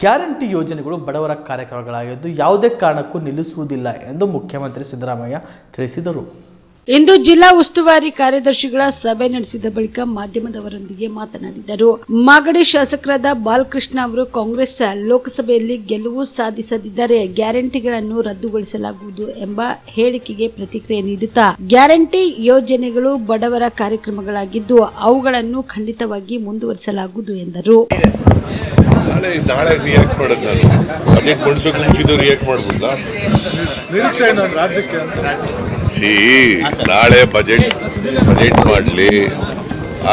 Guarantee ಯೋಜನೆಗಳು ಬಡವರ ಕಾರ್ಯಕ್ರಮಗಳಾಗಿದ್ದು ಯಾವುದೇ ಕಾರಣಕ್ಕೂ ನಿಲ್ಲಿಸುವುದಿಲ್ಲ ಎಂದು ಮುಖ್ಯಮಂತ್ರಿ ಸಿದ್ದರಾಮಯ್ಯ ತಿಳಿಸಿದರು. ಇಂದು ಜಿಲ್ಲಾ ಉಸ್ತುವಾರಿ ಕಾರ್ಯದರ್ಶಿಗಳ ಸಭೆ ನಡೆಸಿದ ಬಳಿಕ ಮಾಧ್ಯಮದವರೊಂದಿಗೆ ಮಾತನಾಡಿದರು. ಮಾಗಡಿ ಶಾಸಕರಾದ ಬಾಲಕೃಷ್ಣ ಅವರು ಕಾಂಗ್ರೆಸ್ ಲೋಕಸಭೆಯಲ್ಲಿ ಗೆಲುವು ಸಾಧಿಸದಿದ್ದರೆ ಗ್ಯಾರಂಟಿಗಳನ್ನು ರದ್ದುಗೊಳಿಸಲಾಗುವುದು ಎಂಬ ಹೇಳಿಕೆಗೆ ಪ್ರತಿಕ್ರಿಯೆ ನೀಡುತ್ತಾ, ಗ್ಯಾರಂಟಿ ಯೋಜನೆಗಳು ಬಡವರ ಕಾರ್ಯಕ್ರಮಗಳಾಗಿದ್ದು ಅವುಗಳನ್ನು ಖಂಡಿತವಾಗಿ ಮುಂದುವರಿಸಲಾಗುವುದು ಎಂದರು. ನಾಳೆ ರಿಯಾಕ್ಟ್ ಮಾಡೋದು ನಾನು ಬಜೆಟ್ ಮಂಡಿಸೋಕೆ ಮುಂಚಿದ್ದು ರಿಯಾಕ್ಟ್ ಮಾಡ್ಬೋದಾ? ನಿರೀಕ್ಷೆ ನಾನು ರಾಜ್ಯಕ್ಕೆ ನಾಳೆ ಬಜೆಟ್ ಮಾಡಲಿ,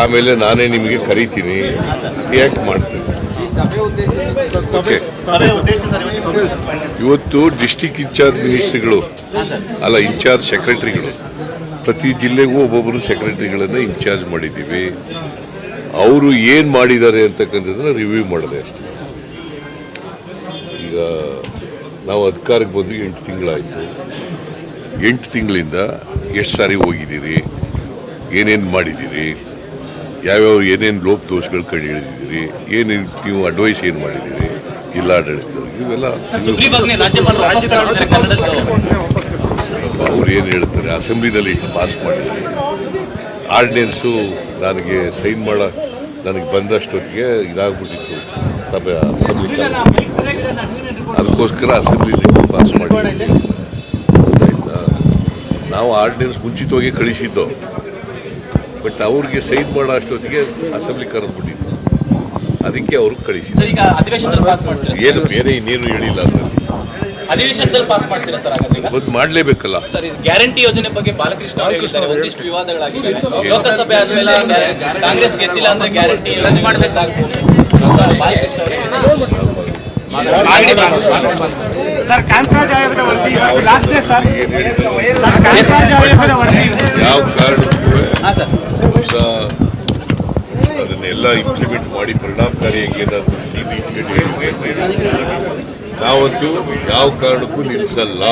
ಆಮೇಲೆ ನಾನೇ ನಿಮಗೆ ಕರಿತೀನಿ, ರಿಯಾಕ್ಟ್ ಮಾಡ್ತೀನಿ. ಇವತ್ತು ಡಿಸ್ಟಿಕ್ ಇನ್ಚಾರ್ಜ್ ಮಿನಿಸ್ಟ್ರಿಗಳು ಅಲ್ಲ, ಇನ್ಚಾರ್ಜ್ ಸೆಕ್ರೆಟರಿಗಳು ಪ್ರತಿ ಜಿಲ್ಲೆಗೂ ಒಬ್ಬೊಬ್ಬರು ಸೆಕ್ರೆಟರಿಗಳನ್ನ ಇನ್ಚಾರ್ಜ್ ಮಾಡಿದ್ದೀವಿ. ಅವರು ಏನು ಮಾಡಿದ್ದಾರೆ ಅಂತಕ್ಕಂಥದ್ದನ್ನ ರಿವ್ಯೂ ಮಾಡಿದೆ ಅಷ್ಟೇ. ಈಗ ನಾವು ಅಧಿಕಾರಕ್ಕೆ ಬಂದು 8 ತಿಂಗಳಾಯಿತು. 8 ತಿಂಗಳಿಂದ ಎಷ್ಟು ಸಾರಿ ಹೋಗಿದ್ದೀರಿ, ಏನೇನು ಮಾಡಿದ್ದೀರಿ, ಯಾವ್ಯಾವ ಏನೇನು ಲೋಪದೋಷಗಳು ಕಂಡು ಹಿಡಿದಿದ್ದೀರಿ, ಏನೇನು ನೀವು ಅಡ್ವೈಸ್ ಏನು ಮಾಡಿದ್ದೀರಿ ಜಿಲ್ಲಾಡಳಿತದವ್ರಿಗೆ, ಇವೆಲ್ಲ ಅವ್ರು ಏನು ಹೇಳ್ತಾರೆ. ಅಸೆಂಬ್ಲಿನಲ್ಲಿ ಪಾಸ್ ಮಾಡಿದ್ದೀರಿ. ಆರ್ಡಿನೆನ್ಸು ನನಗೆ ಸೈನ್ ನನಗೆ ಬಂದಷ್ಟೊತ್ತಿಗೆ ಇದಾಗ್ಬಿಟ್ಟಿತ್ತು ಸಭೆ, ಅದಕ್ಕೋಸ್ಕರ ಅಸೆಂಬ್ಲಿಲಿ ಪಾಸ್ ಮಾಡಿದ್ದೀವಿ. ನಾವು ಆರ್ಡಿನೆನ್ಸ್ ಮುಂಚಿತವಾಗಿ ಕಳಿಸಿದ್ದು, ಬಟ್ ಅವ್ರಿಗೆ ಸೈನ್ ಮಾಡೋ ಅಷ್ಟೊತ್ತಿಗೆ ಅಸೆಂಬ್ಲಿ ಕರೆದ್ಬಿಟ್ಟಿದ್ದು, ಅದಕ್ಕೆ ಅವ್ರಿಗೆ ಕಳಿಸಿದ್ದು. ಏನು ಬೇರೆ ಇನ್ನೇನು ಹೇಳಿಲ್ಲ ಅದರಲ್ಲಿ. ಅಧಿವೇಶನದಲ್ಲಿ ಪಾಸ್ ಮಾಡ್ತೀರಾ ಸರ್? ಒಂದು ಮಾಡಲೇಬೇಕಲ್ಲ. ಗ್ಯಾರಂಟಿ ಯೋಜನೆ ಬಗ್ಗೆ ಬಾಲಕೃಷ್ಣ ಒಂದಿಷ್ಟು ವಿವಾದಗಳಾಗಿವೆ. ಲೋಕಸಭೆ ಆದ್ಮೇಲೆ ಕಾಂಗ್ರೆಸ್ ಗೆದ್ದಿಲ್ಲ ಅಂದ್ರೆ ಗ್ಯಾರಂಟಿ ಯೋಜನೆ ಮಾಡಬೇಕಾಗ್ತದೆ. ಯಾವ ಕಾರಣಕ್ಕೂ ಅದನ್ನೆಲ್ಲ ಇಂಪ್ಲಿಮೆಂಟ್ ಮಾಡಿ ಪರಿಣಾಮಕಾರಿಯಾಗಿ ನಾವಂತೂ ಯಾವ ಕಾರಣಕ್ಕೂ ನಿಲ್ಲಿಸಲ್ಲ.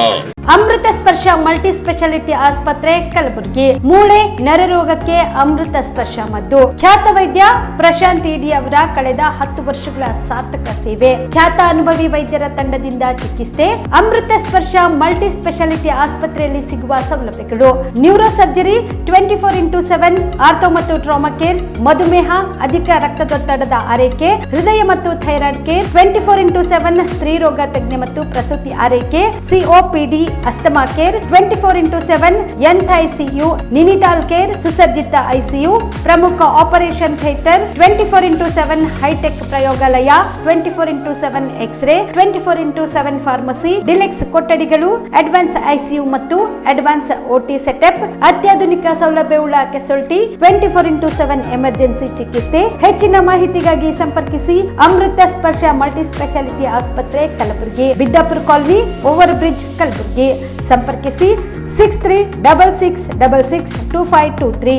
ಅಮೃತ ಸ್ಪರ್ಶ ಮಲ್ಟಿ ಸ್ಪೆಷಾಲಿಟಿ ಆಸ್ಪತ್ರೆ ಕಲಬುರಗಿ. ಮೂಳೆ ನರರೋಗಕ್ಕೆ ಅಮೃತ ಸ್ಪರ್ಶ ಮದ್ದು. ಖ್ಯಾತ ವೈದ್ಯ ಪ್ರಶಾಂತ್ ಇಡಿ ಅವರ ಕಳೆದ 10 ವರ್ಷಗಳ ಸಾರ್ಥಕ ಸೇವೆ. ಖ್ಯಾತ ಅನುಭವಿ ವೈದ್ಯರ ತಂಡದಿಂದ ಚಿಕಿತ್ಸೆ. ಅಮೃತ ಸ್ಪರ್ಶ ಮಲ್ಟಿ ಸ್ಪೆಷಾಲಿಟಿ ಆಸ್ಪತ್ರೆಯಲ್ಲಿ ಸಿಗುವ ಸೌಲಭ್ಯಗಳು: ನ್ಯೂರೋ ಸರ್ಜರಿ 24x7, ಆರ್ಥೋ ಮತ್ತು ಟ್ರಾಮಾ ಕೇರ್, ಮಧುಮೇಹ, ಅಧಿಕ ರಕ್ತದೊತ್ತಡದ ಆರೈಕೆ, ಹೃದಯ ಮತ್ತು ಥೈರಾಯ್ಡ್ ಕೇರ್ 24x7, ಸ್ತ್ರೀ ರೋಗ ತಜ್ಞ ಮತ್ತು ಪ್ರಸೂತಿ ಆರೈಕೆ, COPD, asthma care 24x7, NICU, neonatal care, ಸುಸಜ್ಜಿತ ಐಸಿಯು, ಪ್ರಮುಖ ಆಪರೇಷನ್ ಥಿಯೇಟರ್ 24x7, ಹೈಟೆಕ್ ಪ್ರಯೋಗಾಲಯ 24x7, X ray 24x7, pharmacy, deluxe ಕೊಠಡಿಗಳು, ಅಡ್ವಾನ್ಸ್ ಐಸಿಯು ಮತ್ತು ಅಡ್ವಾನ್ಸ್ ಓಟಿ ಸೆಟಪ್, ಅತ್ಯಾಧುನಿಕ ಸೌಲಭ್ಯವುಳ್ಳ ಕೆಸೊಲ್ಟಿ 24x7 ಎಮರ್ಜೆನ್ಸಿ ಚಿಕಿತ್ಸೆ. ಹೆಚ್ಚಿನ ಮಾಹಿತಿಗಾಗಿ ಸಂಪರ್ಕಿಸಿ ಅಮೃತ ಸ್ಪರ್ಶ ಮಲ್ಟಿ ಸ್ಪೆಷಾಲಿಟಿ ಆಸ್ಪತ್ರೆ Kalaburagi, Biddapura colony, over bridge, Kalaburagi. ಸಂಪರ್ಕಿಸಿ 6366662523.